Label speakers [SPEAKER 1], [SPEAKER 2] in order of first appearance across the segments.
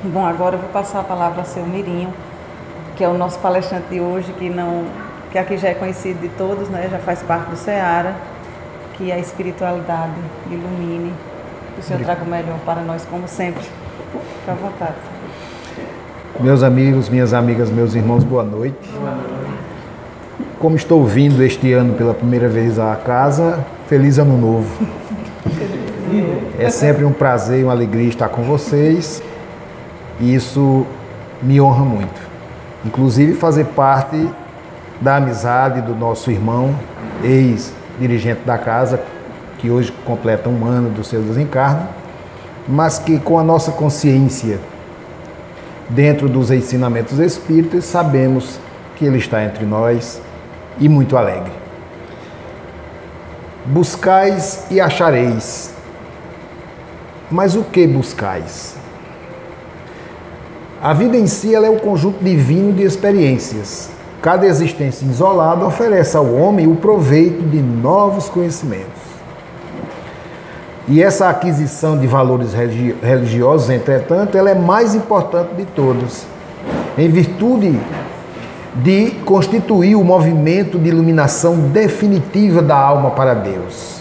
[SPEAKER 1] Bom, agora eu vou passar a palavra ao seu Mirinho, que é o nosso palestrante de hoje, que aqui já é conhecido de todos, né? Já faz parte do Seara, que a espiritualidade ilumine, que o Senhor traga o melhor para nós, como sempre. Fique à vontade.
[SPEAKER 2] Meus amigos, minhas amigas, meus irmãos, boa noite. Como estou vindo este ano pela primeira vez à casa, feliz ano novo. É sempre um prazer e uma alegria estar com vocês. E isso me honra muito. Inclusive fazer parte da amizade do nosso irmão, ex-dirigente da casa, que hoje completa um ano do seu desencarne, mas que com a nossa consciência dentro dos ensinamentos espíritas, sabemos que ele está entre nós e muito alegre. Buscais e achareis. Mas o que buscais? A vida em si ela é um conjunto divino de experiências. Cada existência isolada oferece ao homem o proveito de novos conhecimentos. E essa aquisição de valores religiosos, entretanto, ela é mais importante de todas, em virtude de constituir o movimento de iluminação definitiva da alma para Deus.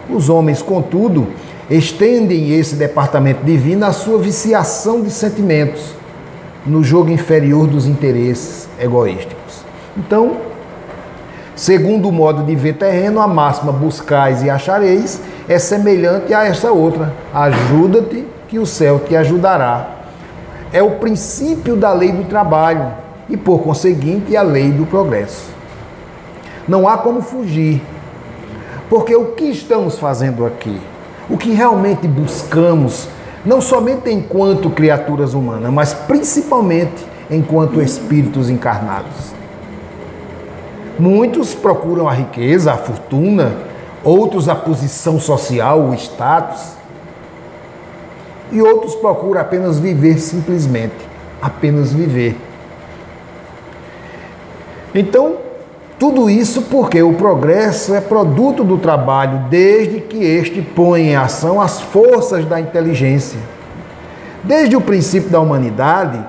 [SPEAKER 2] Os homens, contudo, estendem esse departamento divino à sua viciação de sentimentos, no jogo inferior dos interesses egoísticos. Então, segundo o modo de ver terreno, a máxima buscais e achareis é semelhante a essa outra: ajuda-te que o céu te ajudará. É o princípio da lei do trabalho e, por conseguinte, a lei do progresso. Não há como fugir, porque o que estamos fazendo aqui? O que realmente buscamos, não somente enquanto criaturas humanas, mas principalmente enquanto espíritos encarnados. Muitos procuram a riqueza, a fortuna, outros a posição social, o status, e outros procuram apenas viver simplesmente, apenas viver. Então, tudo isso porque o progresso é produto do trabalho, desde que este põe em ação as forças da inteligência. Desde o princípio da humanidade,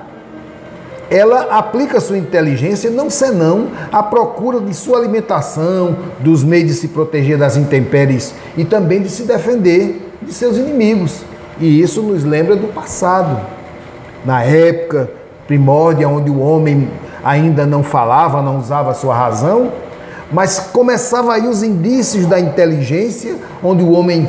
[SPEAKER 2] ela aplica sua inteligência não senão à procura de sua alimentação, dos meios de se proteger das intempéries e também de se defender de seus inimigos. E isso nos lembra do passado, na época primórdia, onde o homem ainda não falava, não usava a sua razão, mas começava aí os indícios da inteligência, onde o homem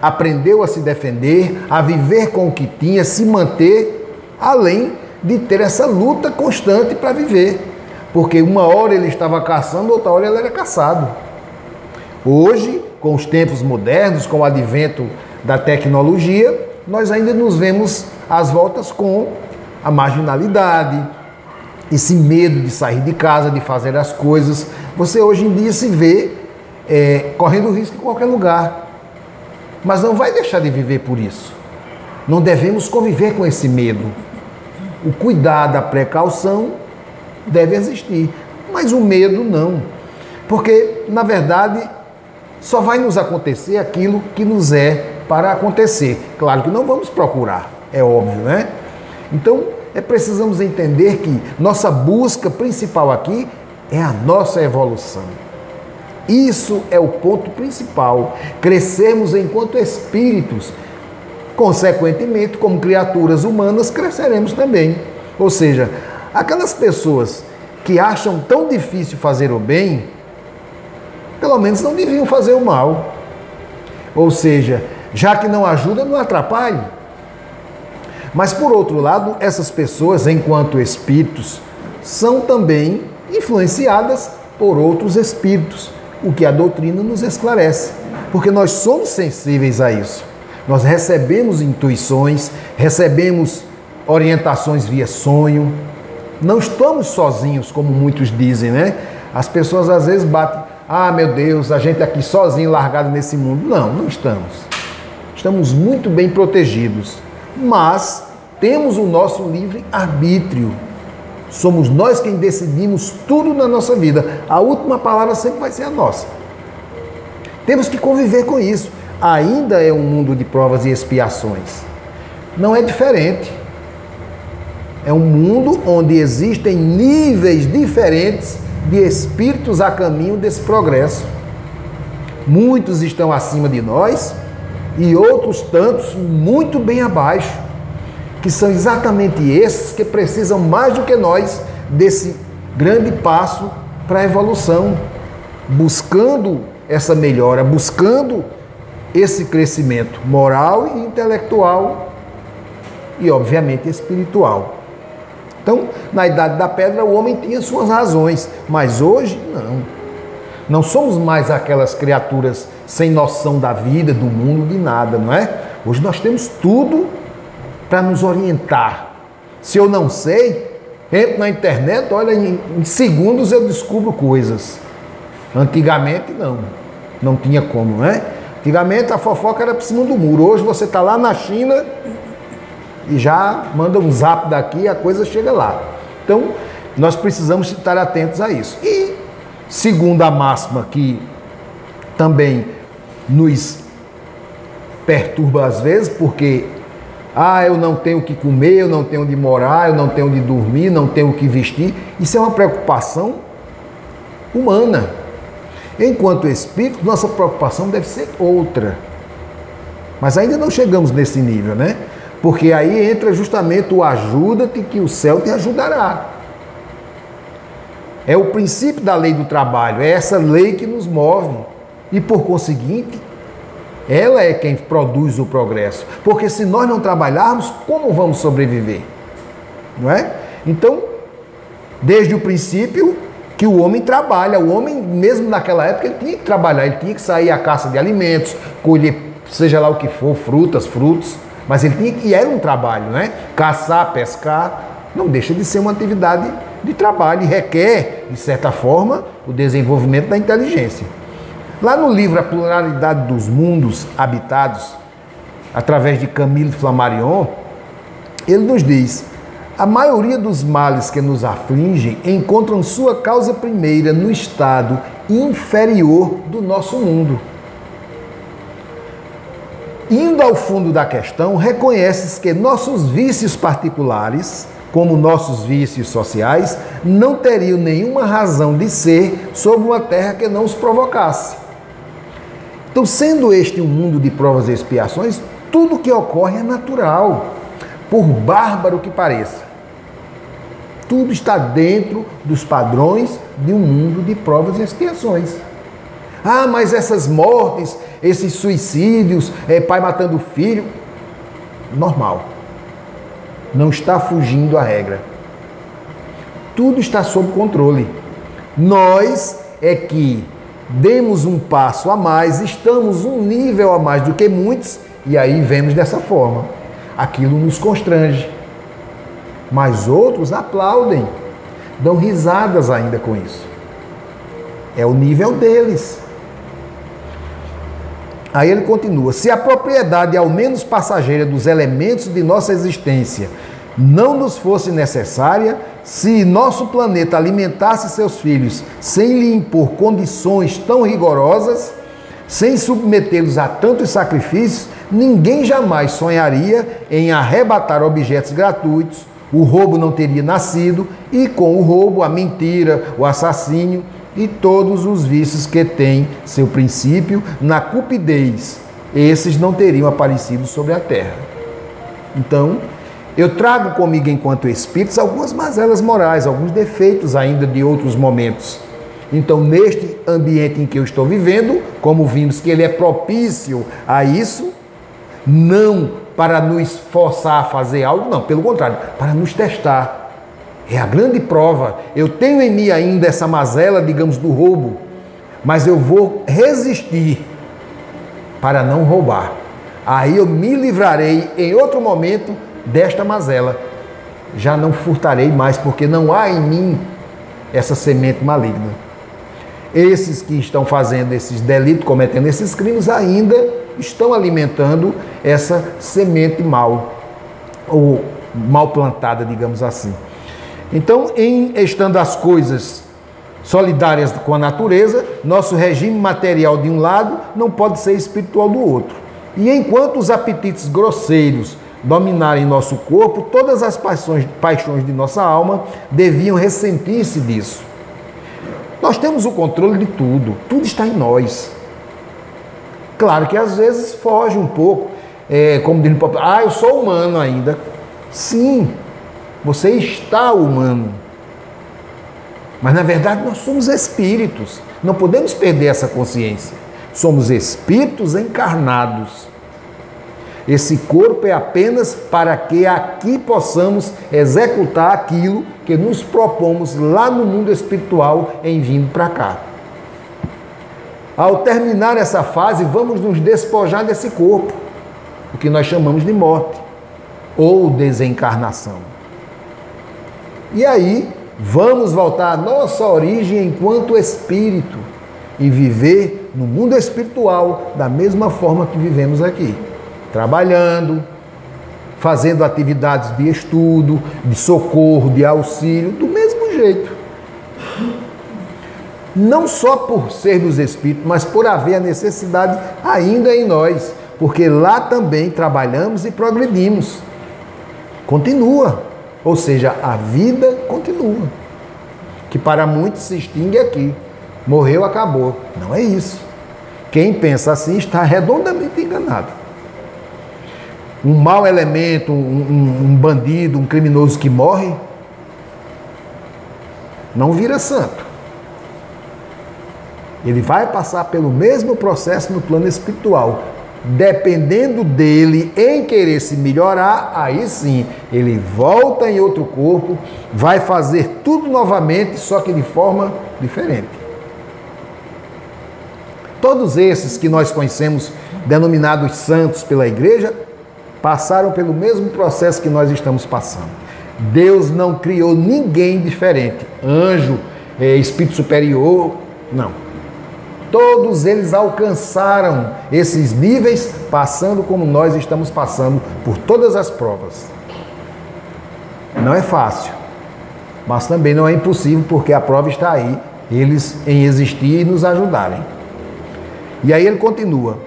[SPEAKER 2] aprendeu a se defender, a viver com o que tinha, se manter, além de ter essa luta constante para viver. Porque uma hora ele estava caçando, outra hora ele era caçado. Hoje, com os tempos modernos, com o advento da tecnologia, nós ainda nos vemos às voltas com a marginalidade, esse medo de sair de casa, de fazer as coisas. Você hoje em dia se vê correndo risco em qualquer lugar. Mas não vai deixar de viver por isso. Não devemos conviver com esse medo. O cuidado, a precaução deve existir, mas o medo não. Porque, na verdade, só vai nos acontecer aquilo que nos é para acontecer. Claro que não vamos procurar, é óbvio, né? Então, precisamos entender que nossa busca principal aqui é a nossa evolução. Isso é o ponto principal. Crescermos enquanto espíritos. Consequentemente, como criaturas humanas, cresceremos também. Ou seja, aquelas pessoas que acham tão difícil fazer o bem, pelo menos não deviam fazer o mal. Ou seja, já que não ajuda, não atrapalhe. Mas, por outro lado, essas pessoas, enquanto espíritos, são também influenciadas por outros espíritos, o que a doutrina nos esclarece, porque nós somos sensíveis a isso. Nós recebemos intuições, recebemos orientações via sonho. Não estamos sozinhos, como muitos dizem, né? As pessoas às vezes batem: ah, meu Deus, a gente aqui sozinho, largado nesse mundo. Não, não estamos. Estamos muito bem protegidos. Mas temos o nosso livre-arbítrio. Somos nós quem decidimos tudo na nossa vida. A última palavra sempre vai ser a nossa. Temos que conviver com isso. Ainda é um mundo de provas e expiações. Não é diferente. É um mundo onde existem níveis diferentes de espíritos a caminho desse progresso. Muitos estão acima de nós e outros tantos muito bem abaixo, que são exatamente esses que precisam mais do que nós desse grande passo para a evolução, buscando essa melhora, buscando esse crescimento moral e intelectual e, obviamente, espiritual. Então, na Idade da Pedra, o homem tinha suas razões, mas hoje, não. Não somos mais aquelas criaturas sem noção da vida, do mundo, de nada, não é? Hoje nós temos tudo para nos orientar. Se eu não sei, entro na internet, olha, em segundos eu descubro coisas. Antigamente, não tinha como, não é? Antigamente a fofoca era por cima do muro. Hoje você está lá na China e já manda um zap daqui e a coisa chega lá. Então, nós precisamos estar atentos a isso. E, segundo a máxima que também nos perturba às vezes, porque eu não tenho o que comer, eu não tenho onde morar, eu não tenho onde dormir, não tenho o que vestir. Isso é uma preocupação humana. Enquanto espírito, nossa preocupação deve ser outra. Mas ainda não chegamos nesse nível, né? Porque aí entra justamente o ajuda-te que o céu te ajudará. É o princípio da lei do trabalho, é essa lei que nos move. E por conseguinte, ela é quem produz o progresso. Porque se nós não trabalharmos, como vamos sobreviver? Não é? Então, desde o princípio que o homem trabalha, o homem mesmo naquela época ele tinha que trabalhar, ele tinha que sair à caça de alimentos, colher seja lá o que for, frutos, mas ele tinha que, e era um trabalho, né? Caçar, pescar, não deixa de ser uma atividade de trabalho e requer, de certa forma, o desenvolvimento da inteligência. Lá no livro A Pluralidade dos Mundos Habitados, através de Camille Flammarion, ele nos diz: a maioria dos males que nos afligem encontram sua causa primeira no estado inferior do nosso mundo. Indo ao fundo da questão, reconheces que nossos vícios particulares, como nossos vícios sociais, não teriam nenhuma razão de ser sobre uma terra que não os provocasse. Então, sendo este um mundo de provas e expiações, tudo que ocorre é natural, por bárbaro que pareça. Tudo está dentro dos padrões de um mundo de provas e expiações. Mas essas mortes, esses suicídios, pai matando filho, normal. Não está fugindo à regra. Tudo está sob controle. Nós é que demos um passo a mais, estamos um nível a mais do que muitos, e aí vemos dessa forma. Aquilo nos constrange. Mas outros aplaudem, dão risadas ainda com isso. É o nível deles. Aí ele continua: se a propriedade ao menos passageira dos elementos de nossa existência não nos fosse necessária, se nosso planeta alimentasse seus filhos sem lhe impor condições tão rigorosas, sem submetê-los a tantos sacrifícios, ninguém jamais sonharia em arrebatar objetos gratuitos, o roubo não teria nascido, e com o roubo, a mentira, o assassínio e todos os vícios que têm seu princípio na cupidez, esses não teriam aparecido sobre a terra. Então, eu trago comigo enquanto espíritos algumas mazelas morais, alguns defeitos ainda de outros momentos. Então, neste ambiente em que eu estou vivendo, como vimos que ele é propício a isso, não para nos forçar a fazer algo, não, pelo contrário, para nos testar. É a grande prova. Eu tenho em mim ainda essa mazela, digamos, do roubo, mas eu vou resistir para não roubar. Aí eu me livrarei em outro momento desta mazela. Já não furtarei mais, porque não há em mim essa semente maligna. Esses que estão fazendo esses delitos, cometendo esses crimes, ainda estão alimentando essa semente mal, ou mal plantada, digamos assim. Então, estando as coisas solidárias com a natureza, nosso regime material de um lado não pode ser espiritual do outro. E enquanto os apetites grosseiros dominarem nosso corpo, todas as paixões de nossa alma deviam ressentir-se disso. Nós temos o controle de tudo, tudo está em nós. Claro que às vezes foge um pouco, como diz o próprio, eu sou humano ainda. Sim, você está humano. Mas na verdade nós somos espíritos, não podemos perder essa consciência. Somos espíritos encarnados. Esse corpo é apenas para que aqui possamos executar aquilo que nos propomos lá no mundo espiritual em vindo para cá. Ao terminar essa fase, vamos nos despojar desse corpo, o que nós chamamos de morte ou desencarnação. E aí, vamos voltar à nossa origem enquanto espírito e viver no mundo espiritual da mesma forma que vivemos aqui. Trabalhando, fazendo atividades de estudo, de socorro, de auxílio, do mesmo jeito. Não só por sermos espíritos, mas por haver a necessidade ainda em nós, porque lá também trabalhamos e progredimos. Continua, ou seja, a vida continua, que para muitos se extingue aqui. Morreu, acabou. Não é isso. Quem pensa assim está redondamente enganado. Um mau elemento, um bandido, um criminoso que morre, não vira santo. Ele vai passar pelo mesmo processo no plano espiritual. Dependendo dele em querer se melhorar, aí sim, ele volta em outro corpo, vai fazer tudo novamente, só que de forma diferente. Todos esses que nós conhecemos, denominados santos pela igreja, passaram pelo mesmo processo que nós estamos passando. Deus não criou ninguém diferente. Anjo, espírito superior, não. Todos eles alcançaram esses níveis, passando como nós estamos passando por todas as provas. Não é fácil, mas também não é impossível, porque a prova está aí, eles em existir e nos ajudarem. E aí ele continua.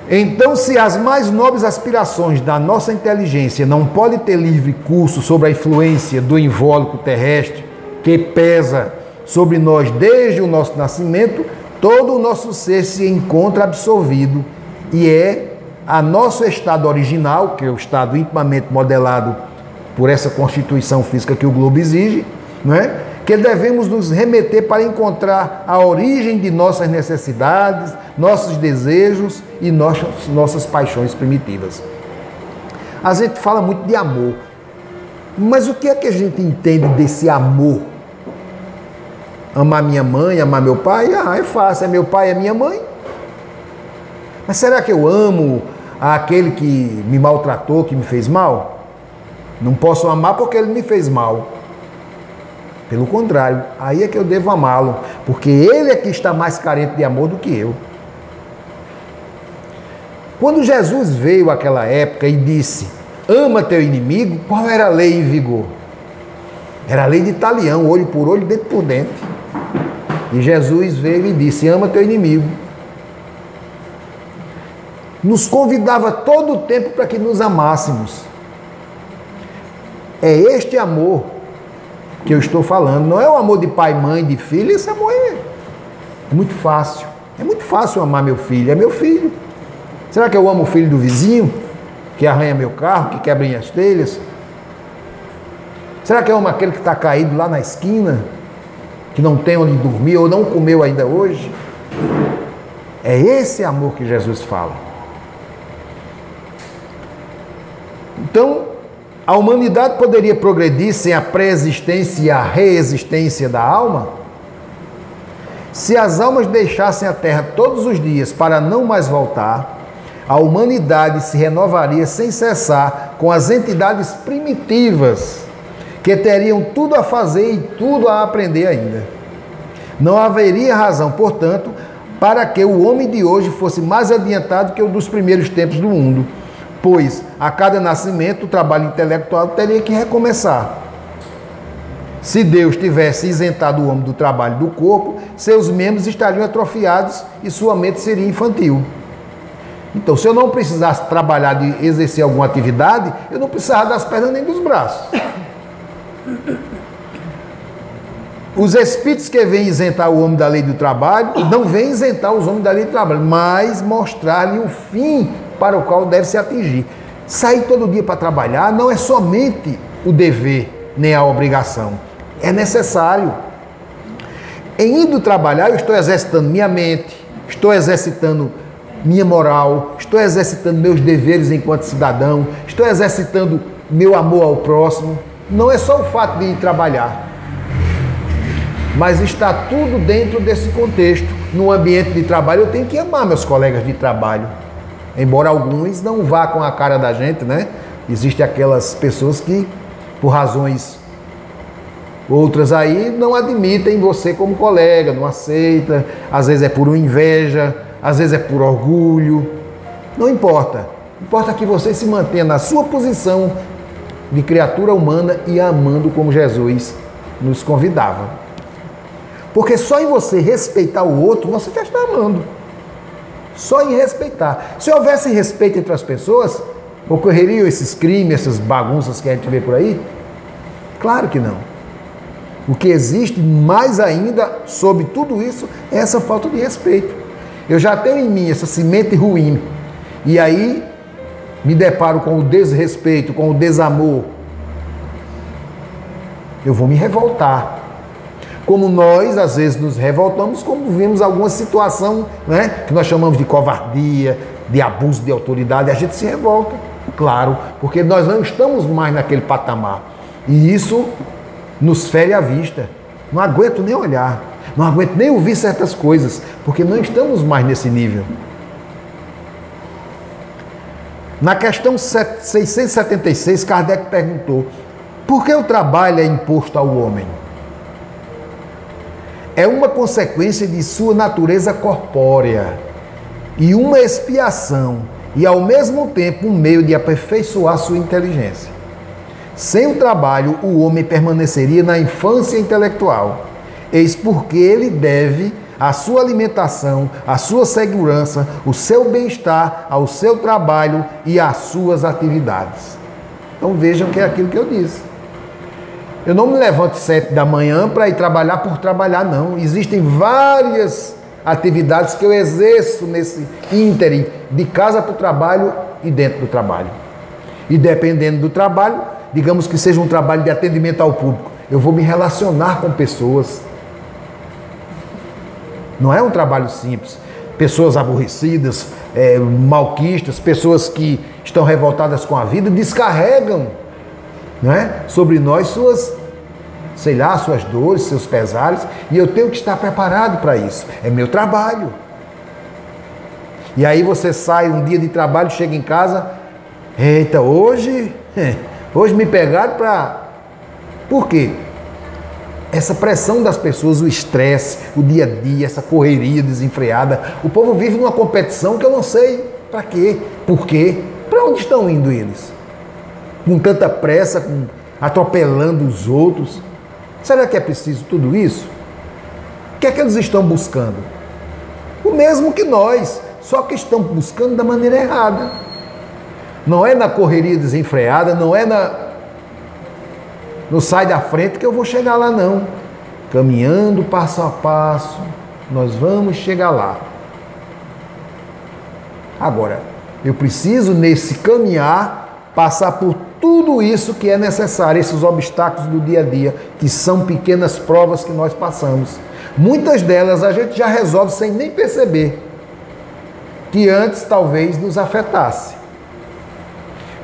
[SPEAKER 2] Então, se as mais nobres aspirações da nossa inteligência não podem ter livre curso sobre a influência do invólucro terrestre, que pesa sobre nós desde o nosso nascimento, todo o nosso ser se encontra absorvido e é a nosso estado original, que é o estado intimamente modelado por essa constituição física que o globo exige, não é? Que devemos nos remeter para encontrar a origem de nossas necessidades, nossos desejos e nossas paixões primitivas. A gente fala muito de amor, mas o que é que a gente entende desse amor? Amar minha mãe, amar meu pai? É fácil, é meu pai, é minha mãe. Mas será que eu amo aquele que me maltratou, que me fez mal? Não posso amar porque ele me fez mal. Pelo contrário, aí é que eu devo amá-lo, porque ele é que está mais carente de amor do que eu. Quando Jesus veio àquela época e disse, ama teu inimigo, qual era a lei em vigor? Era a lei de talião, olho por olho, dente por dente. E Jesus veio e disse, ama teu inimigo. Nos convidava todo o tempo para que nos amássemos. É este amor que eu estou falando, não é o amor de pai, mãe, de filho. Esse amor é muito fácil. É muito fácil amar meu filho, é meu filho. Será que eu amo o filho do vizinho, que arranha meu carro, que quebra minhas telhas? Será que eu amo aquele que está caído lá na esquina, que não tem onde dormir ou não comeu ainda hoje? É esse amor que Jesus fala. Então, a humanidade poderia progredir sem a pré-existência e a reexistência da alma? Se as almas deixassem a Terra todos os dias para não mais voltar, a humanidade se renovaria sem cessar com as entidades primitivas, que teriam tudo a fazer e tudo a aprender ainda. Não haveria razão, portanto, para que o homem de hoje fosse mais adiantado que o dos primeiros tempos do mundo, pois a cada nascimento o trabalho intelectual teria que recomeçar. Se Deus tivesse isentado o homem do trabalho do corpo, seus membros estariam atrofiados e sua mente seria infantil. Então, se eu não precisasse trabalhar, de exercer alguma atividade, eu não precisava das pernas nem dos braços. Os espíritos que vêm isentar o homem da lei do trabalho, não vêm isentar os homens da lei do trabalho, mas mostrar-lhe o fim para o qual deve se atingir. Sair todo dia para trabalhar não é somente o dever, nem a obrigação. É necessário. Em indo trabalhar, eu estou exercitando minha mente, estou exercitando minha moral, estou exercitando meus deveres enquanto cidadão, estou exercitando meu amor ao próximo. Não é só o fato de ir trabalhar, mas está tudo dentro desse contexto. No ambiente de trabalho, eu tenho que amar meus colegas de trabalho. Embora alguns não vá com a cara da gente, né? Existem aquelas pessoas que, por razões outras aí, não admitem você como colega, não aceita. Às vezes é por inveja, às vezes é por orgulho. Não importa. Importa que você se mantenha na sua posição de criatura humana e amando como Jesus nos convidava. Porque só em você respeitar o outro, você já está amando. Só em respeitar. Se houvesse respeito entre as pessoas, ocorreriam esses crimes, essas bagunças que a gente vê por aí? Claro que não. O que existe mais ainda sobre tudo isso é essa falta de respeito. Eu já tenho em mim essa semente ruim. E aí me deparo com o desrespeito, com o desamor. Eu vou me revoltar. Como nós, às vezes, nos revoltamos, como vemos alguma situação, né, que nós chamamos de covardia, de abuso de autoridade, a gente se revolta, claro, porque nós não estamos mais naquele patamar. E isso nos fere a vista. Não aguento nem olhar, não aguento nem ouvir certas coisas, porque não estamos mais nesse nível. Na questão 676, Kardec perguntou: por que o trabalho é imposto ao homem? É uma consequência de sua natureza corpórea e uma expiação, e ao mesmo tempo um meio de aperfeiçoar sua inteligência. Sem o trabalho, o homem permaneceria na infância intelectual. Eis porque ele deve a sua alimentação, a sua segurança, o seu bem-estar ao seu trabalho e às suas atividades. Então vejam que é aquilo que eu disse. Eu não me levanto 7 da manhã para ir trabalhar por trabalhar, não. Existem várias atividades que eu exerço nesse ínterim, de casa para o trabalho e dentro do trabalho. E dependendo do trabalho, digamos que seja um trabalho de atendimento ao público, eu vou me relacionar com pessoas. Não é um trabalho simples. Pessoas aborrecidas, malquistas, pessoas que estão revoltadas com a vida, descarregam, não é, sobre nós suas dores, seus pesares, e eu tenho que estar preparado para isso. É meu trabalho. E aí você sai um dia de trabalho, chega em casa, eita, hoje me pegaram para... Por quê? Essa pressão das pessoas, o estresse, o dia a dia, essa correria desenfreada. O povo vive numa competição que eu não sei para quê, por quê, para onde estão indo eles? Com tanta pressa, atropelando os outros. Será que é preciso tudo isso? O que é que eles estão buscando? O mesmo que nós, só que estão buscando da maneira errada. Não é na correria desenfreada, não é no sai da frente que eu vou chegar lá, não. Caminhando passo a passo, nós vamos chegar lá. Agora, eu preciso nesse caminhar passar por tudo isso que é necessário, esses obstáculos do dia a dia, que são pequenas provas que nós passamos. Muitas delas a gente já resolve sem nem perceber, que antes talvez nos afetasse.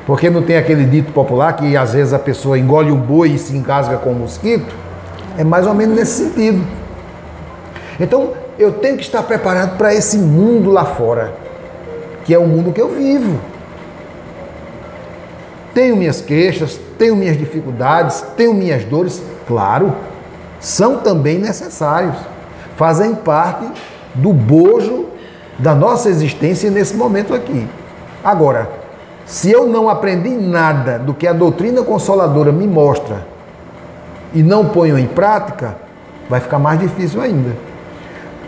[SPEAKER 2] Porque não tem aquele dito popular que às vezes a pessoa engole um boi e se engasga com um mosquito? É mais ou menos nesse sentido. Então eu tenho que estar preparado para esse mundo lá fora, que é o mundo que eu vivo. Tenho minhas queixas, tenho minhas dificuldades, tenho minhas dores, claro, são também necessários, fazem parte do bojo da nossa existência nesse momento aqui. Agora, se eu não aprendi nada do que a doutrina consoladora me mostra e não ponho em prática, vai ficar mais difícil ainda.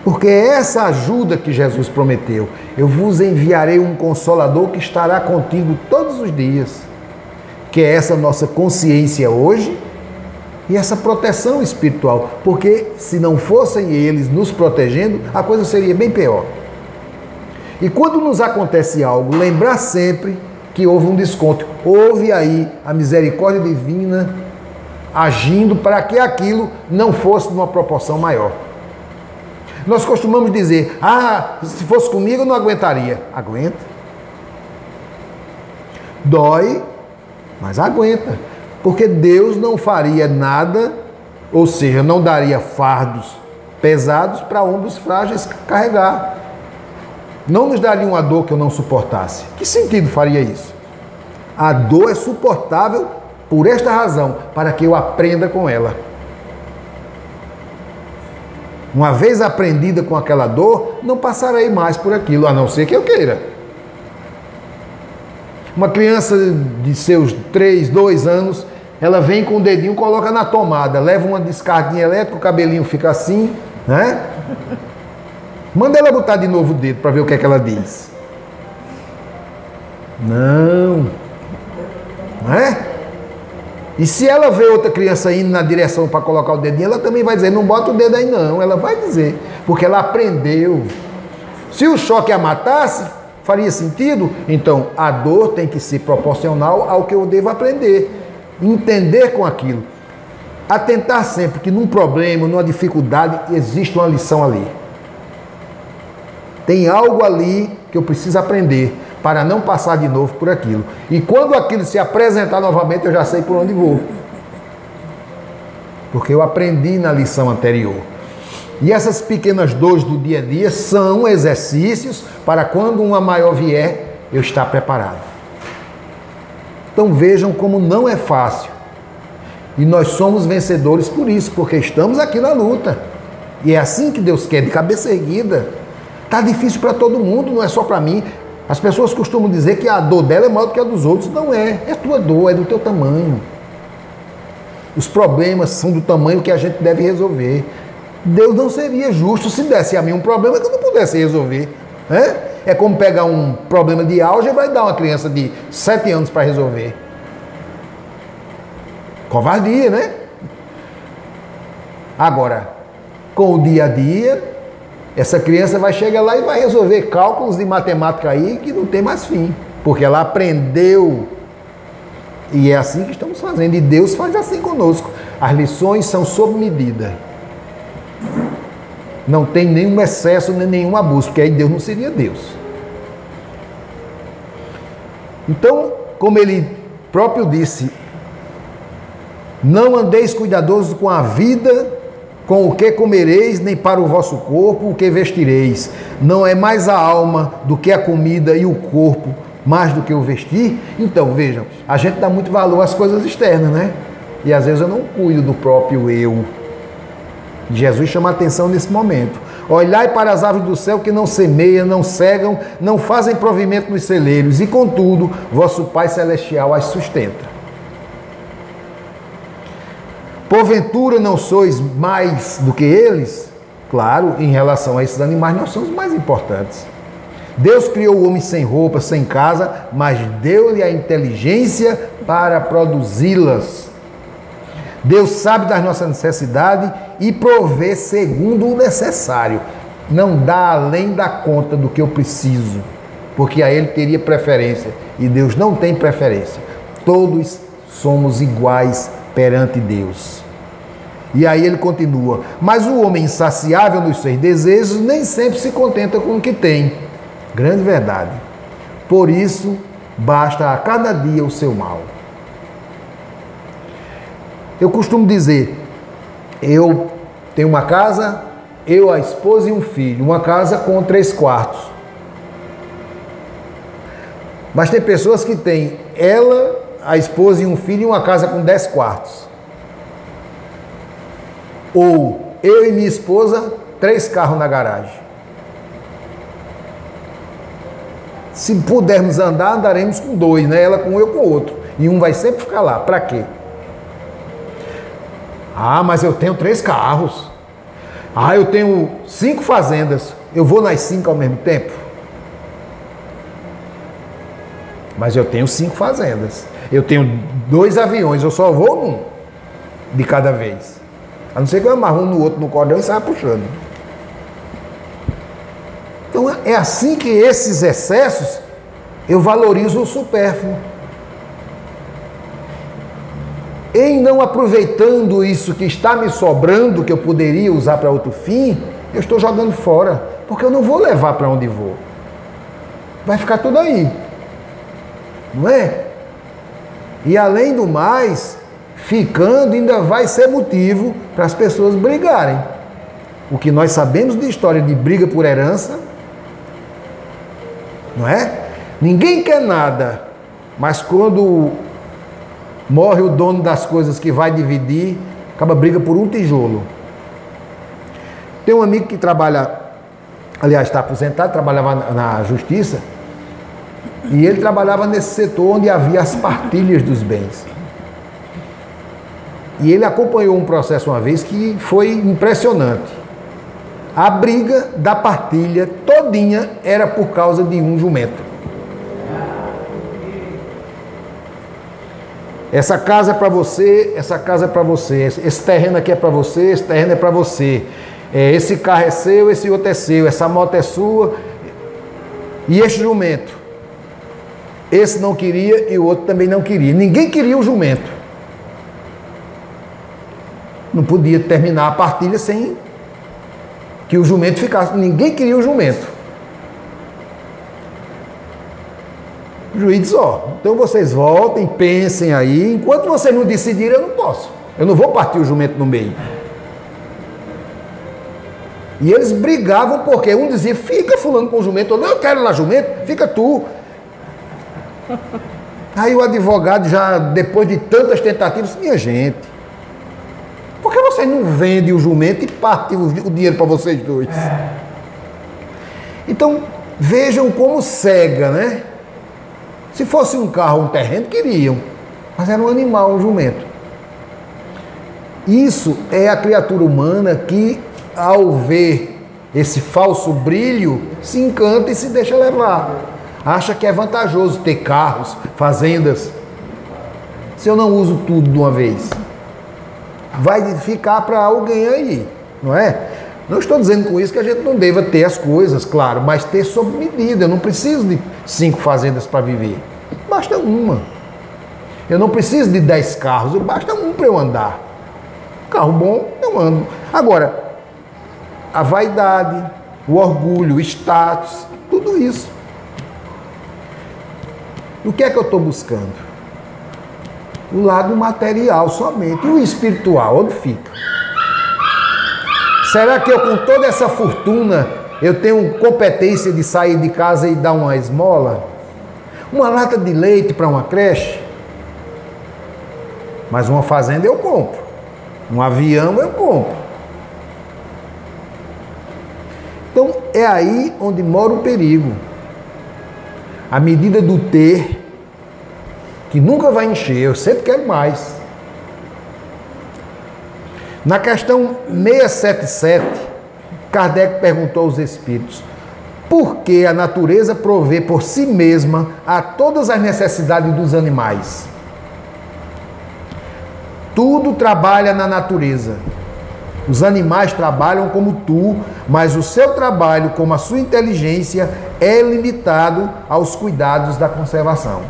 [SPEAKER 2] Porque essa ajuda que Jesus prometeu, eu vos enviarei um consolador que estará contigo todos os dias, que é essa nossa consciência hoje e essa proteção espiritual, porque se não fossem eles nos protegendo, a coisa seria bem pior. E quando nos acontece algo, lembrar sempre que houve um desconto, houve aí a misericórdia divina agindo para que aquilo não fosse numa proporção maior. Nós costumamos dizer, se fosse comigo eu não aguentaria. Aguenta. Dói, mas aguenta. Porque Deus não faria nada, ou seja, não daria fardos pesados para ombros frágeis carregar. Não nos daria uma dor que eu não suportasse. Que sentido faria isso? A dor é suportável por esta razão, para que eu aprenda com ela. Uma vez aprendida com aquela dor, não passarei mais por aquilo, a não ser que eu queira. Uma criança de seus 3, 2 anos, ela vem com o dedinho, coloca na tomada, leva uma descarguinha elétrica, o cabelinho fica assim, né? Manda ela botar de novo o dedo para ver o que é que ela diz. Não é? E se ela vê outra criança indo na direção para colocar o dedinho, ela também vai dizer, não bota o dedo aí não, ela vai dizer, porque ela aprendeu. Se o choque a matasse, faria sentido? Então, a dor tem que ser proporcional ao que eu devo aprender, entender com aquilo. Atentar sempre que num problema, numa dificuldade, existe uma lição ali. Tem algo ali que eu preciso aprender, para não passar de novo por aquilo. E quando aquilo se apresentar novamente, eu já sei por onde vou. Porque eu aprendi na lição anterior. E essas pequenas dores do dia a dia são exercícios para quando uma maior vier, eu estar preparado. Então vejam como não é fácil. E nós somos vencedores por isso, porque estamos aqui na luta. E é assim que Deus quer, de cabeça erguida. Está difícil para todo mundo, não é só para mim. As pessoas costumam dizer que a dor dela é maior do que a dos outros. Não é. É tua dor, é do teu tamanho. Os problemas são do tamanho que a gente deve resolver. Deus não seria justo se desse a mim um problema que eu não pudesse resolver. É como pegar um problema de álgebra e vai dar uma criança de 7 anos para resolver. Covardia, né? Agora, com o dia a dia, essa criança vai chegar lá e vai resolver cálculos de matemática aí que não tem mais fim. Porque ela aprendeu. E é assim que estamos fazendo. E Deus faz assim conosco. As lições são sob medida. Não tem nenhum excesso, nem nenhum abuso. Porque aí Deus não seria Deus. Então, como ele próprio disse, não andeis cuidadosos com a vida, com o que comereis, nem para o vosso corpo o que vestireis. Não é mais a alma do que a comida e o corpo mais do que o vestir? Então, vejam, a gente dá muito valor às coisas externas, né? E às vezes eu não cuido do próprio eu. Jesus chama a atenção nesse momento. Olhai para as aves do céu que não semeiam, não cegam, não fazem provimento nos celeiros, e contudo, vosso Pai Celestial as sustenta. Porventura não sois mais do que eles? Claro, em relação a esses animais, nós somos mais importantes. Deus criou o homem sem roupa, sem casa, mas deu-lhe a inteligência para produzi-las. Deus sabe das nossas necessidades e provê segundo o necessário. Não dá além da conta do que eu preciso, porque a Ele teria preferência. E Deus não tem preferência. Todos somos iguais perante Deus. E aí ele continua, mas o homem insaciável nos seus desejos nem sempre se contenta com o que tem. Grande verdade. Por isso, basta a cada dia o seu mal. Eu costumo dizer, eu tenho uma casa, eu, a esposa e um filho, uma casa com 3 quartos. Mas tem pessoas que têm ela, a esposa e um filho e uma casa com 10 quartos. Ou eu e minha esposa, 3 carros na garagem. Se pudermos andar, andaremos com 2, né? Ela com um, eu com o outro. E um vai sempre ficar lá. Para quê? Ah, mas eu tenho 3 carros. Ah, eu tenho 5 fazendas, eu vou nas 5 ao mesmo tempo? Mas eu tenho 5 fazendas. Eu tenho 2 aviões, eu só vou num de cada vez. A não ser que eu amarro um no outro no cordão e saia puxando. Então é assim que esses excessos, eu valorizo o supérfluo. Em não aproveitando isso que está me sobrando, que eu poderia usar para outro fim, eu estou jogando fora, porque eu não vou levar para onde vou. Vai ficar tudo aí. Não é? E além do mais, ficando ainda vai ser motivo para as pessoas brigarem. O que nós sabemos de história de briga por herança, não é? Ninguém quer nada, mas quando morre o dono das coisas que vai dividir, acaba briga por um tijolo. Tem um amigo que trabalha, aliás, está aposentado, trabalhava na justiça, e ele trabalhava nesse setor onde havia as partilhas dos bens. E ele acompanhou um processo uma vez que foi impressionante. A briga da partilha todinha era por causa de um jumento. Essa casa é para você, essa casa é para você, esse terreno aqui é para você, esse terreno é para você. Esse carro é seu, esse outro é seu, essa moto é sua. E este jumento? Esse não queria e o outro também não queria. Ninguém queria o jumento. Não podia terminar a partilha sem que o jumento ficasse. Ninguém queria o jumento. O juiz diz, então vocês voltem, pensem aí. Enquanto vocês não decidirem, eu não posso. Eu não vou partir o jumento no meio. E eles brigavam porque um dizia, fica fulano com o jumento. Eu não quero lá jumento, fica tu. Aí o advogado já, depois de tantas tentativas, minha gente, por que vocês não vendem o jumento e partem o dinheiro para vocês dois? Então, vejam como cega, né? Se fosse um carro, um terreno, queriam. Mas era um animal, um jumento. Isso é a criatura humana que, ao ver esse falso brilho, se encanta e se deixa levar. Acha que é vantajoso ter carros, fazendas. Se eu não uso tudo de uma vez, vai ficar para alguém aí, não é? Não estou dizendo com isso que a gente não deva ter as coisas, claro, mas ter sob medida. Eu não preciso de 5 fazendas para viver. Basta uma. Eu não preciso de 10 carros, basta um para eu andar. Carro bom, eu ando. Agora, a vaidade, o orgulho, o status, tudo isso. O que é que eu estou buscando? O lado material somente. E o espiritual, onde fica? Será que eu, com toda essa fortuna, eu tenho competência de sair de casa e dar uma esmola? Uma lata de leite para uma creche? Mas uma fazenda eu compro. Um avião eu compro. Então é aí onde mora o perigo. A medida do ter, que nunca vai encher, eu sempre quero mais. Na questão 677, Kardec perguntou aos espíritos, por que a natureza provê por si mesma a todas as necessidades dos animais? Tudo trabalha na natureza. Os animais trabalham como tu, mas o seu trabalho, como a sua inteligência, é limitado aos cuidados da conservação.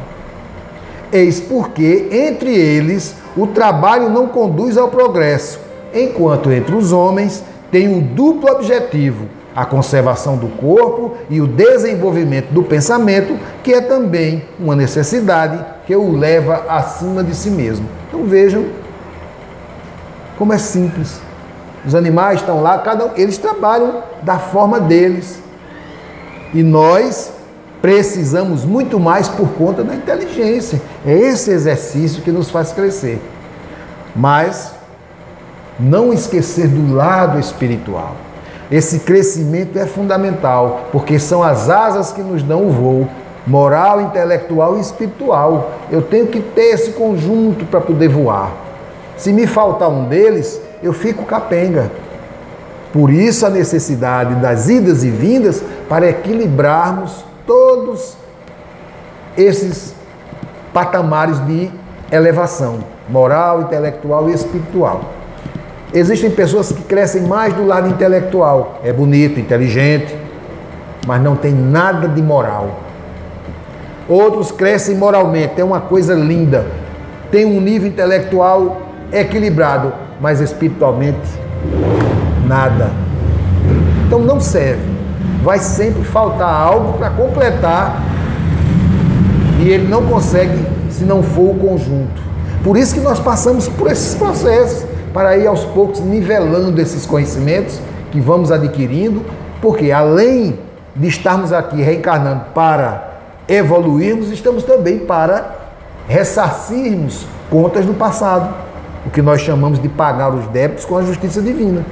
[SPEAKER 2] Eis porque, entre eles, o trabalho não conduz ao progresso, enquanto entre os homens tem o duplo objetivo, a conservação do corpo e o desenvolvimento do pensamento, que é também uma necessidade que o leva acima de si mesmo. Então vejam como é simples. Os animais estão lá, eles trabalham da forma deles. E nós precisamos muito mais por conta da inteligência. É esse exercício que nos faz crescer. Mas não esquecer do lado espiritual. Esse crescimento é fundamental, porque são as asas que nos dão o voo, moral, intelectual e espiritual. Eu tenho que ter esse conjunto para poder voar. Se me faltar um deles, eu fico capenga. Por isso a necessidade das idas e vindas para equilibrarmos todos esses patamares de elevação moral, intelectual e espiritual. Existem pessoas que crescem mais do lado intelectual, é bonito, inteligente, mas não tem nada de moral. Outros crescem moralmente, tem uma coisa linda, tem um nível intelectual equilibrado, mas espiritualmente nada. Então não serve. Vai sempre faltar algo para completar e ele não consegue se não for o conjunto. Por isso que nós passamos por esses processos, para ir aos poucos nivelando esses conhecimentos que vamos adquirindo, porque além de estarmos aqui reencarnando para evoluirmos, estamos também para ressarcirmos contas do passado, o que nós chamamos de pagar os débitos com a justiça divina.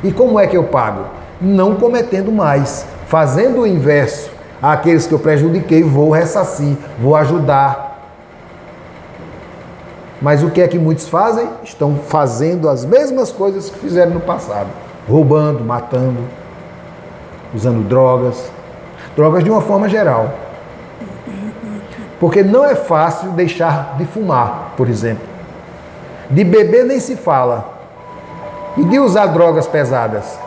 [SPEAKER 2] E como é que eu pago? Não cometendo mais, fazendo o inverso. Àqueles que eu prejudiquei, vou ressarcir, vou ajudar. Mas o que é que muitos fazem? Estão fazendo as mesmas coisas que fizeram no passado. Roubando, matando, usando drogas. Drogas de uma forma geral. Porque não é fácil deixar de fumar, por exemplo. De beber nem se fala. E de usar drogas pesadas.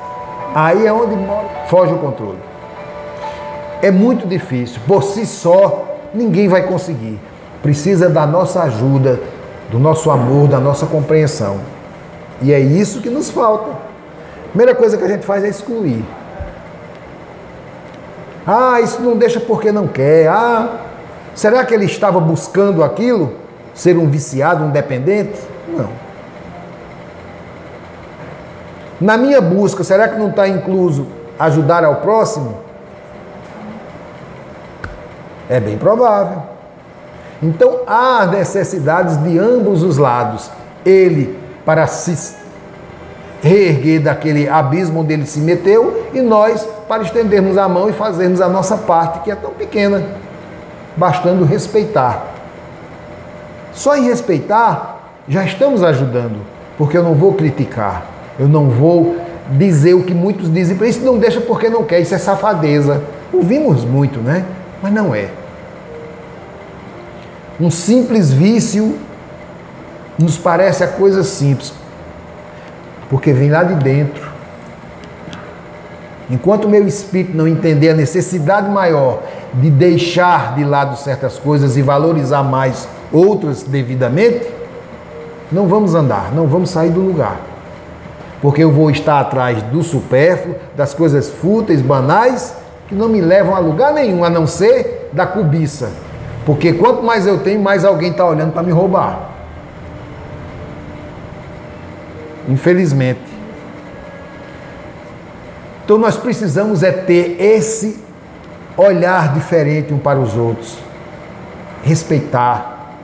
[SPEAKER 2] Aí é onde foge o controle. É muito difícil. Por si só, ninguém vai conseguir. Precisa da nossa ajuda, do nosso amor, da nossa compreensão. E é isso que nos falta. A primeira coisa que a gente faz é excluir. Ah, isso não deixa porque não quer. Ah, será que ele estava buscando aquilo? Ser um viciado, um dependente? Não. Na minha busca, será que não está incluso ajudar ao próximo? É bem provável. Então, há necessidades de ambos os lados. Ele, para se reerguer daquele abismo onde ele se meteu, e nós, para estendermos a mão e fazermos a nossa parte, que é tão pequena, bastando respeitar. Só em respeitar, já estamos ajudando, porque eu não vou criticar, eu não vou dizer o que muitos dizem, isso não deixa porque não quer, isso é safadeza. Ouvimos muito, né? Mas não é. Um simples vício nos parece a coisa simples, porque vem lá de dentro. Enquanto o meu espírito não entender a necessidade maior de deixar de lado certas coisas e valorizar mais outras devidamente, não vamos andar, não vamos sair do lugar. Porque eu vou estar atrás do supérfluo, das coisas fúteis, banais, que não me levam a lugar nenhum, a não ser da cobiça. Porque quanto mais eu tenho, mais alguém está olhando para me roubar. Infelizmente. Então nós precisamos é ter esse olhar diferente um para os outros. Respeitar.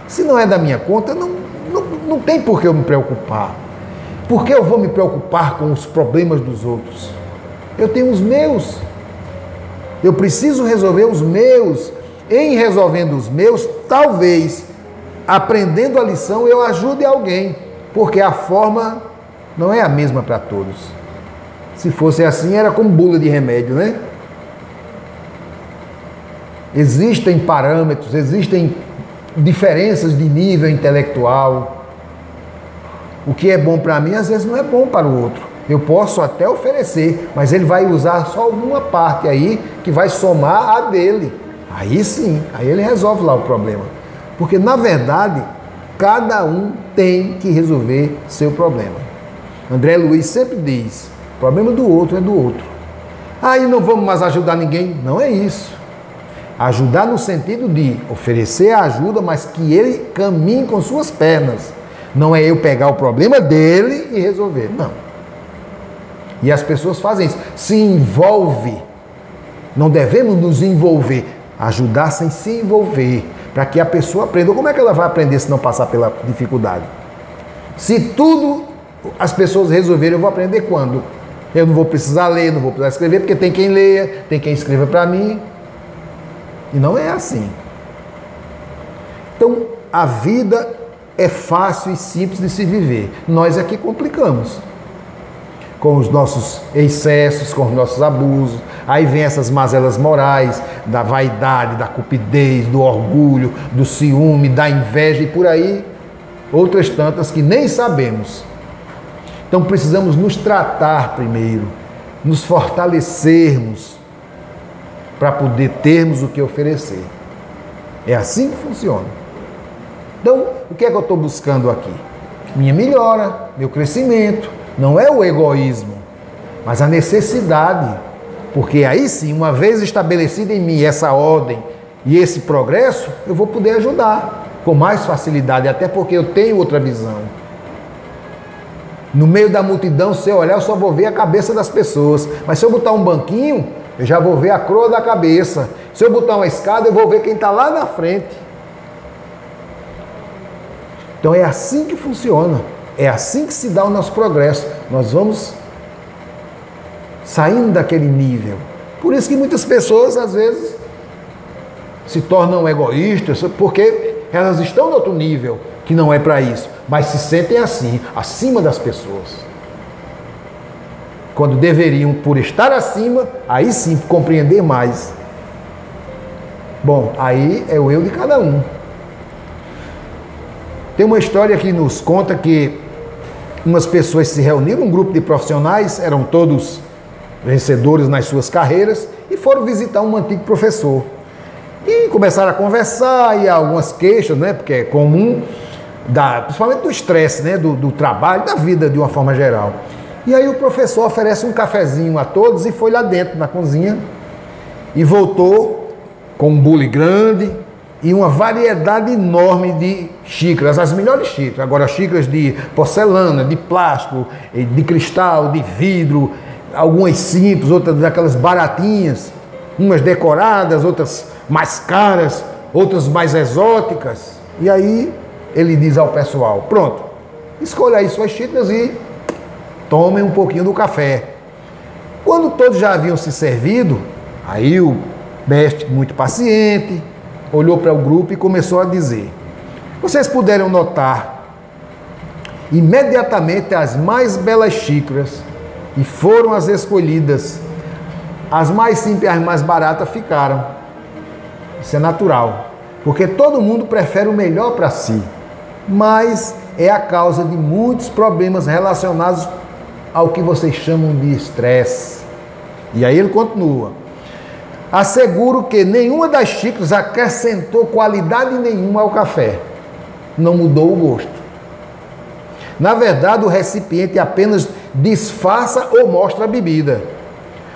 [SPEAKER 2] Se não é da minha conta, não tem por que eu me preocupar. Por que eu vou me preocupar com os problemas dos outros? Eu tenho os meus. Eu preciso resolver os meus. Em resolvendo os meus, talvez, aprendendo a lição, eu ajude alguém. Porque a forma não é a mesma para todos. Se fosse assim, era como bula de remédio, né? Existem parâmetros, existem diferenças de nível intelectual. O que é bom para mim, às vezes não é bom para o outro. Eu posso até oferecer, mas ele vai usar só alguma parte aí que vai somar a dele. Aí sim, aí ele resolve lá o problema. Porque, na verdade, cada um tem que resolver seu problema. André Luiz sempre diz, o problema do outro é do outro. Aí não vamos mais ajudar ninguém. Não é isso. Ajudar no sentido de oferecer a ajuda, mas que ele caminhe com suas pernas. Não é eu pegar o problema dele e resolver. Não. E as pessoas fazem isso. Se envolve. Não devemos nos envolver. Ajudar sem se envolver. Para que a pessoa aprenda. Como é que ela vai aprender se não passar pela dificuldade? Se tudo as pessoas resolverem, eu vou aprender quando? Eu não vou precisar ler, não vou precisar escrever, porque tem quem leia, tem quem escreva para mim. E não é assim. Então, a vida é fácil e simples de se viver. Nós é que complicamos. com os nossos excessos, com os nossos abusos. Aí vem essas mazelas morais, da vaidade, da cupidez, do orgulho, do ciúme, da inveja e por aí outras tantas que nem sabemos. Então precisamos nos tratar primeiro, nos fortalecermos para poder termos o que oferecer. É assim que funciona. Então, o que é que eu estou buscando aqui? Minha melhora, meu crescimento. Não é o egoísmo, mas a necessidade. Porque aí sim, uma vez estabelecida em mim essa ordem e esse progresso, eu vou poder ajudar com mais facilidade, até porque eu tenho outra visão. No meio da multidão, se eu olhar, eu só vou ver a cabeça das pessoas. Mas se eu botar um banquinho, eu já vou ver a coroa da cabeça. Se eu botar uma escada, eu vou ver quem está lá na frente. Então é assim que funciona. É assim que se dá o nosso progresso. Nós vamos saindo daquele nível. Por isso que muitas pessoas, às vezes, se tornam egoístas, porque elas estão em outro nível, que não é para isso, mas se sentem assim, acima das pessoas. Quando deveriam, por estar acima, aí sim, compreender mais. Bom, aí é o eu de cada um. Tem uma história que nos conta que umas pessoas se reuniram, um grupo de profissionais, eram todos vencedores nas suas carreiras, e foram visitar um antigo professor. E começaram a conversar, e algumas queixas, né, porque é comum, principalmente do estresse, né, do trabalho, da vida de uma forma geral. E aí o professor oferece um cafezinho a todos e foi lá dentro na cozinha e voltou com um bule grande e uma variedade enorme de xícaras, as melhores xícaras. Agora xícaras de porcelana, de plástico, de cristal, de vidro, algumas simples, outras daquelas baratinhas, umas decoradas, outras mais caras, outras mais exóticas. E aí ele diz ao pessoal: pronto, escolha aí suas xícaras e tomem um pouquinho do café. Quando todos já haviam se servido, aí o mestre, muito paciente, olhou para o grupo e começou a dizer: vocês puderam notar imediatamente as mais belas xícaras e foram as escolhidas. As mais simples e as mais baratas ficaram. Isso é natural, porque todo mundo prefere o melhor para si, mas é a causa de muitos problemas relacionados ao que vocês chamam de estresse. E aí ele continua: asseguro que nenhuma das xícaras acrescentou qualidade nenhuma ao café. Não mudou o gosto. Na verdade, o recipiente apenas disfarça ou mostra a bebida.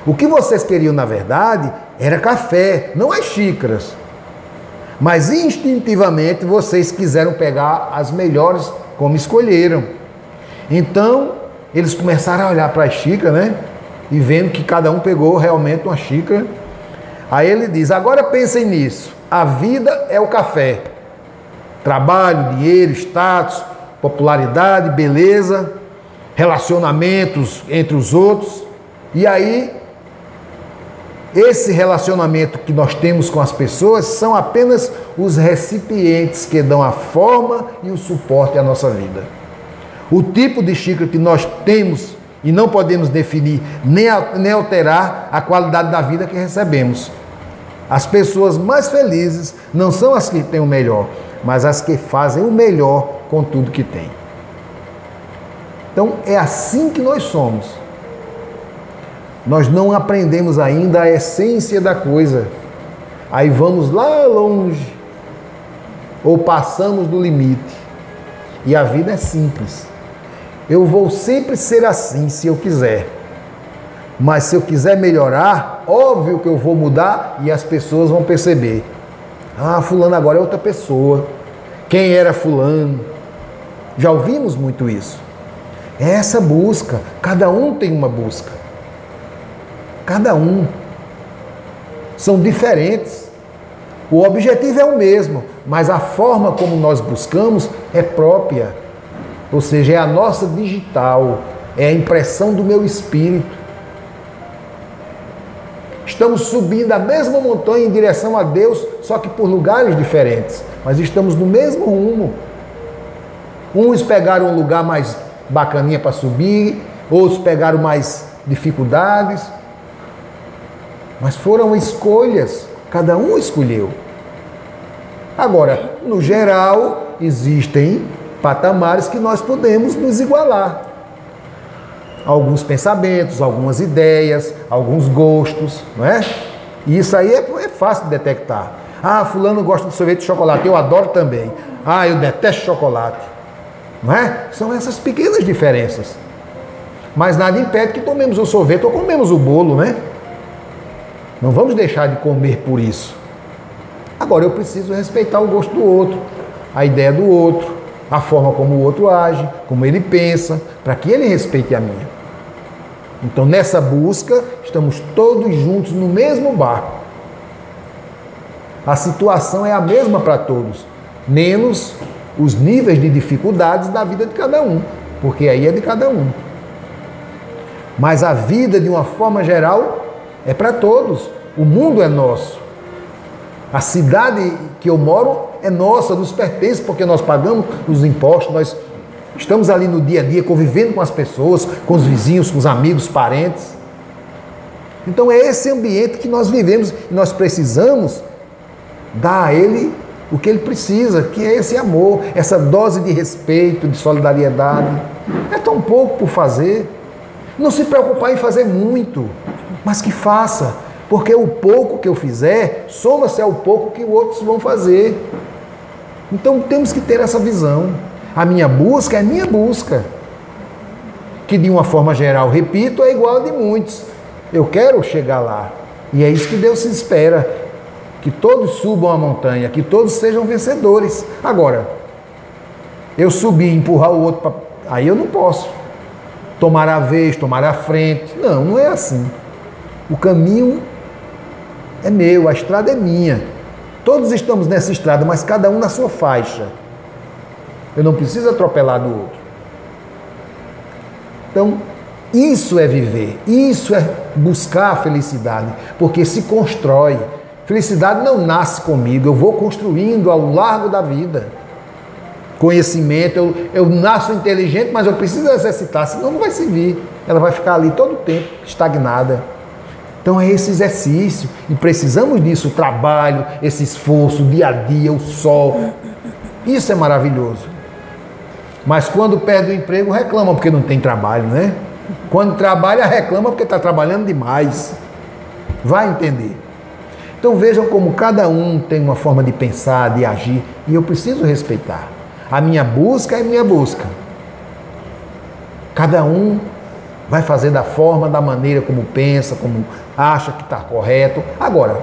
[SPEAKER 2] O que vocês queriam, na verdade, era café, não as xícaras. Mas instintivamente vocês quiseram pegar as melhores como escolheram. Então, eles começaram a olhar para a xícara, né? E vendo que cada um pegou realmente uma xícara. Aí ele diz: agora pensem nisso. A vida é o café. Trabalho, dinheiro, status, popularidade, beleza, relacionamentos entre os outros. E aí, esse relacionamento que nós temos com as pessoas são apenas os recipientes que dão a forma e o suporte à nossa vida. O tipo de xícara que nós temos e não podemos definir nem alterar a qualidade da vida que recebemos. As pessoas mais felizes não são as que têm o melhor, mas as que fazem o melhor com tudo que têm. Então é assim que nós somos. Nós não aprendemos ainda a essência da coisa. Aí vamos lá longe, ou passamos do limite. E a vida é simples. Eu vou sempre ser assim se eu quiser. Mas se eu quiser melhorar, óbvio que eu vou mudar e as pessoas vão perceber. Ah, fulano agora é outra pessoa. Quem era fulano? Já ouvimos muito isso. É essa busca. Cada um tem uma busca. Cada um. São diferentes. O objetivo é o mesmo, mas a forma como nós buscamos é própria. Ou seja, é a nossa digital, é a impressão do meu espírito. Estamos subindo a mesma montanha em direção a Deus, só que por lugares diferentes, mas estamos no mesmo rumo. Uns pegaram um lugar mais bacaninha para subir, outros pegaram mais dificuldades, mas foram escolhas, cada um escolheu. Agora, no geral, existem patamares que nós podemos nos igualar. Alguns pensamentos, algumas ideias, alguns gostos, não é? E isso aí é fácil de detectar. Ah, fulano gosta de sorvete de chocolate, eu adoro também. Ah, eu detesto chocolate. Não é? São essas pequenas diferenças. Mas nada impede que tomemos o sorvete ou comemos o bolo, né? Não vamos deixar de comer por isso. Agora, eu preciso respeitar o gosto do outro, a ideia do outro, a forma como o outro age, como ele pensa, para que ele respeite a minha. Então, nessa busca, estamos todos juntos no mesmo barco. A situação é a mesma para todos, menos os níveis de dificuldades da vida de cada um, porque aí é de cada um. Mas a vida, de uma forma geral, é para todos. O mundo é nosso. A cidade que eu moro é nossa, nos pertence, porque nós pagamos os impostos, nós estamos ali no dia a dia, convivendo com as pessoas, com os vizinhos, com os amigos, parentes. Então é esse ambiente que nós vivemos e nós precisamos dar a ele o que ele precisa, que é esse amor, essa dose de respeito, de solidariedade. É tão pouco por fazer. Não se preocupar em fazer muito, mas que faça, porque o pouco que eu fizer soma-se ao pouco que outros vão fazer. Então temos que ter essa visão. A minha busca é minha busca, que de uma forma geral, repito, é igual a de muitos. Eu quero chegar lá, e é isso que Deus se espera, que todos subam a montanha, que todos sejam vencedores. Agora, eu subir e empurrar o outro, aí eu não posso. Tomar a vez, tomar a frente. Não, não é assim. O caminho é meu, a estrada é minha. Todos estamos nessa estrada, mas cada um na sua faixa. Eu não preciso atropelar do outro. Então, isso é viver, isso é buscar a felicidade, porque se constrói. Felicidade não nasce comigo, eu vou construindo ao largo da vida. Conhecimento, eu nasço inteligente, mas eu preciso exercitar, senão não vai servir. Ela vai ficar ali todo o tempo, estagnada. Então é esse exercício, e precisamos disso, o trabalho, esse esforço, o dia a dia, o sol. Isso é maravilhoso. Mas quando perde o emprego, reclama porque não tem trabalho, né? Quando trabalha, reclama porque está trabalhando demais. Vai entender. Então vejam como cada um tem uma forma de pensar, de agir, e eu preciso respeitar. A minha busca é minha busca. Cada um vai fazer da forma, da maneira como pensa, como acha que está correto. Agora,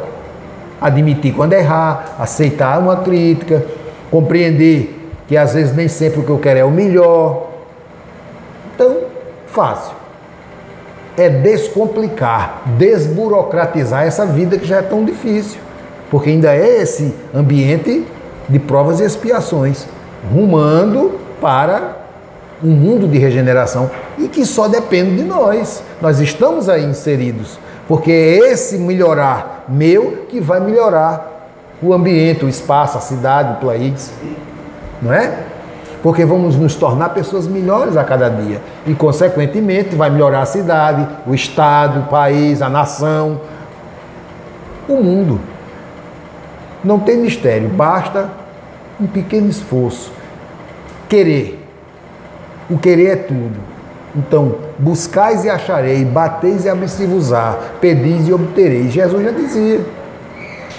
[SPEAKER 2] admitir quando errar, aceitar uma crítica, compreender que às vezes nem sempre o que eu quero é o melhor. Então, fácil. É descomplicar, desburocratizar essa vida que já é tão difícil. Porque ainda é esse ambiente de provas e expiações, rumando para um mundo de regeneração e que só depende de nós. Nós estamos aí inseridos, porque é esse melhorar meu que vai melhorar o ambiente, o espaço, a cidade, o país, não é? Porque vamos nos tornar pessoas melhores a cada dia e, consequentemente, vai melhorar a cidade, o estado, o país, a nação, o mundo. Não tem mistério, basta um pequeno esforço. Querer. O querer é tudo. Então, buscais e achareis, bateis e abri-se-vos-á, pedis e obtereis. Jesus já dizia.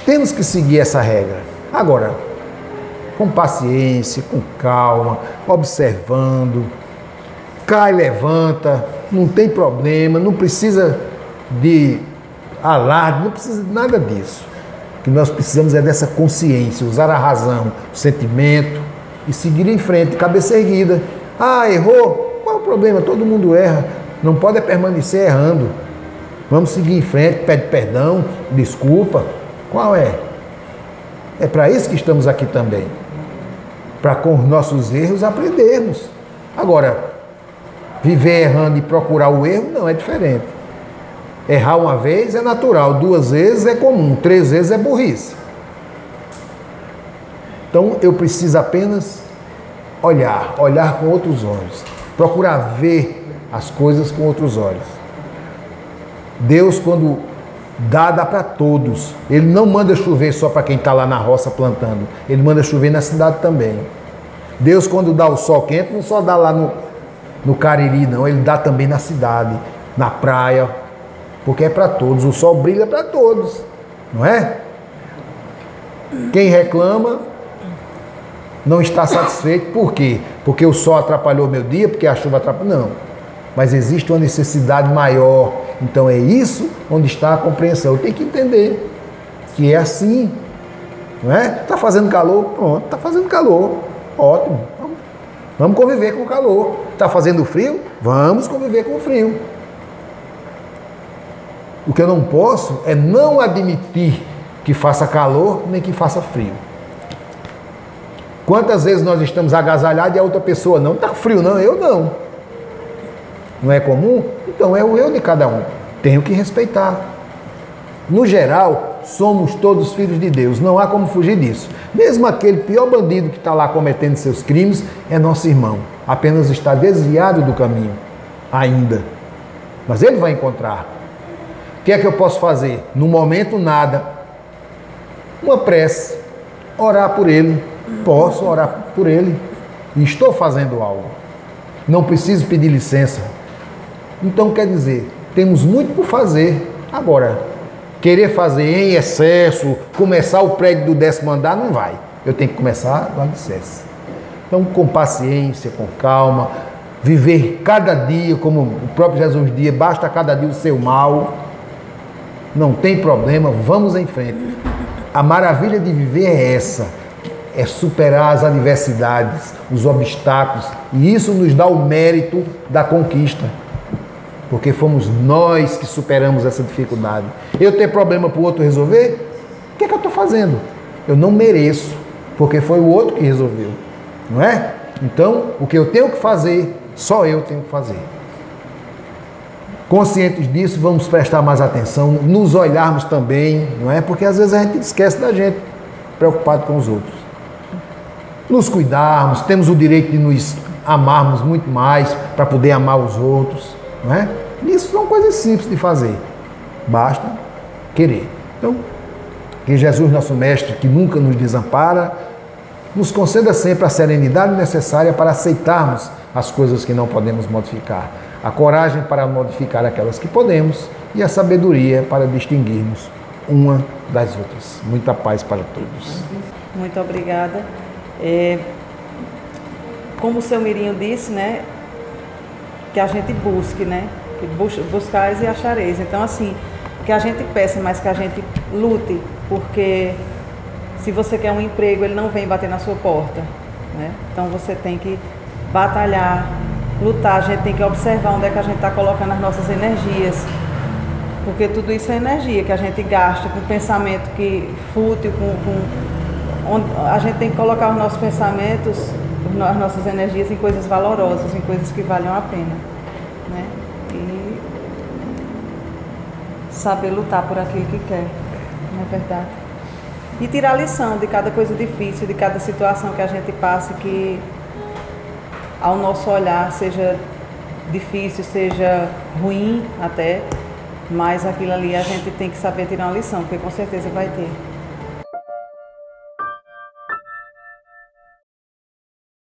[SPEAKER 2] Temos que seguir essa regra. Agora, com paciência, com calma, observando, cai, levanta, não tem problema, não precisa de alarde, não precisa de nada disso. O que nós precisamos é dessa consciência, usar a razão, o sentimento e seguir em frente, cabeça erguida. Ah, errou? Qual é o problema? Todo mundo erra. Não pode permanecer errando. Vamos seguir em frente, pede perdão, desculpa. Qual é? É para isso que estamos aqui também. Para com os nossos erros aprendermos. Agora, viver errando e procurar o erro não é diferente. Errar uma vez é natural, 2 vezes é comum, 3 vezes é burrice. Então eu preciso apenas olhar com outros olhos, procurar ver as coisas com outros olhos. Deus, quando dá para todos. Ele não manda chover só para quem está lá na roça plantando. Ele manda chover na cidade também. Deus, quando dá o sol quente, não só dá lá no Cariri, não. Ele dá também na cidade, na praia, porque é para todos. O sol brilha para todos, não é? Quem reclama não está satisfeito. Por quê? Porque o sol atrapalhou meu dia, porque a chuva atrapalhou. Não. Mas existe uma necessidade maior. Então é isso onde está a compreensão. Eu tenho que entender que é assim, não é? Está fazendo calor? Pronto, está fazendo calor. Ótimo. Vamos conviver com o calor. Está fazendo frio? Vamos conviver com o frio. O que eu não posso é não admitir que faça calor nem que faça frio. Quantas vezes nós estamos agasalhados e a outra pessoa não? Está frio não, eu não. Não é comum? Então é o eu de cada um. Tenho que respeitar. No geral, somos todos filhos de Deus. Não há como fugir disso. Mesmo aquele pior bandido que está lá cometendo seus crimes é nosso irmão. Apenas está desviado do caminho. Ainda. Mas ele vai encontrar. O que é que eu posso fazer? No momento, nada. Uma prece. Orar por ele. Posso orar por ele. E estou fazendo algo. Não preciso pedir licença. Então, quer dizer, temos muito por fazer. Agora, querer fazer em excesso, começar o prédio do 10º andar, não vai. Eu tenho que começar do alicerce. Então, com paciência, com calma, viver cada dia, como o próprio Jesus diz, basta cada dia o seu mal. Não tem problema, vamos em frente. A maravilha de viver é essa, é superar as adversidades, os obstáculos, e isso nos dá o mérito da conquista. Porque fomos nós que superamos essa dificuldade. Eu ter problema para o outro resolver? O que é que eu estou fazendo? Eu não mereço, porque foi o outro que resolveu. Não é? Então, o que eu tenho que fazer, só eu tenho que fazer. Conscientes disso, vamos prestar mais atenção, nos olharmos também, não é? Porque às vezes a gente esquece da gente, preocupado com os outros. Nos cuidarmos, temos o direito de nos amarmos muito mais para poder amar os outros. Não é? Isso são coisas simples de fazer. Basta querer. Então, que Jesus, nosso Mestre, que nunca nos desampara, nos conceda sempre a serenidade necessária para aceitarmos as coisas que não podemos modificar, a coragem para modificar aquelas que podemos e a sabedoria para distinguirmos uma das outras. Muita paz para todos.
[SPEAKER 1] Muito obrigada. Como o seu Mirinho disse, né? Que a gente busque, né? Que buscais e achareis. Então, assim, que a gente peça, mas que a gente lute, porque se você quer um emprego, ele não vem bater na sua porta, né? Então, você tem que batalhar, lutar, a gente tem que observar onde é que a gente está colocando as nossas energias, porque tudo isso é energia que a gente gasta com pensamento que fútil, onde a gente tem que colocar os nossos pensamentos, as nossas energias em coisas valorosas, em coisas que valham a pena, né? E saber lutar por aquilo que quer, não é verdade? E tirar lição de cada coisa difícil, de cada situação que a gente passa, que ao nosso olhar seja difícil, seja ruim até, mas aquilo ali a gente tem que saber tirar uma lição, porque com certeza vai ter.